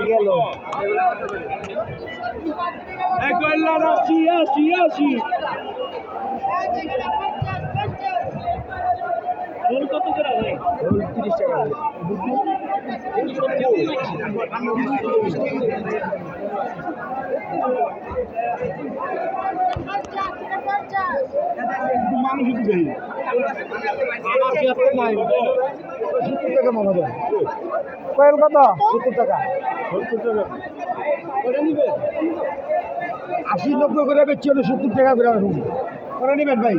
গেল আশি আশি আশি কত করে ভাই 30 টাকা মানুষ কয়েল কত 70 টাকা 80-90 করে বেচছি 70 টাকা করে করে নেবেন ভাই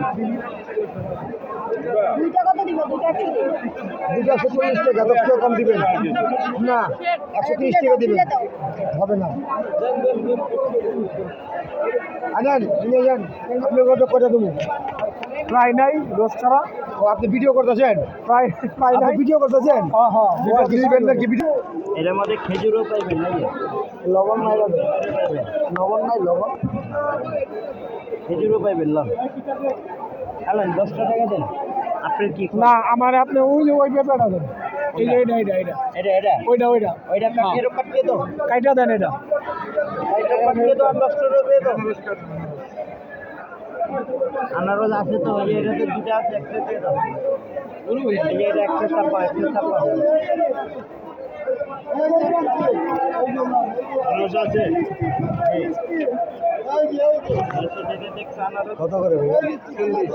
দুইটা কত দিব দুইটা 140 টাকা 10 টাকা কম দিবেন না 130 টাকা দিবেন হবে না আনেন নিয়ে যান আপনি কত করে দেবো প্রায় নাই রোজ ছাড়া ও আপনি ভিডিও করতেছেন প্রায় নাই ভিডিও করতেছেন হ্যাঁ হ্যাঁ দিবেন নাকি ভিডিও এর মধ্যে খেজুরও পাইবেন নাকি লবণ নাই লবণ নাই লবণ খেজুরও পাইবেন লবণ আলেন 10 টাকা দেন আপনি কি না আমার আপনি ওই পেপারটা দেন এই যে এটা ওইটা কাটিয়ে দাও কাইটা দেন এটা কাটিয়ে দাও 10 টাকা দিয়ে দাও আনারস আছে তো এই এটাতে দুটো আছে একটা দিয়ে দাও এই যে এটা একটা চাপা আনারস আছে কত করে ভাই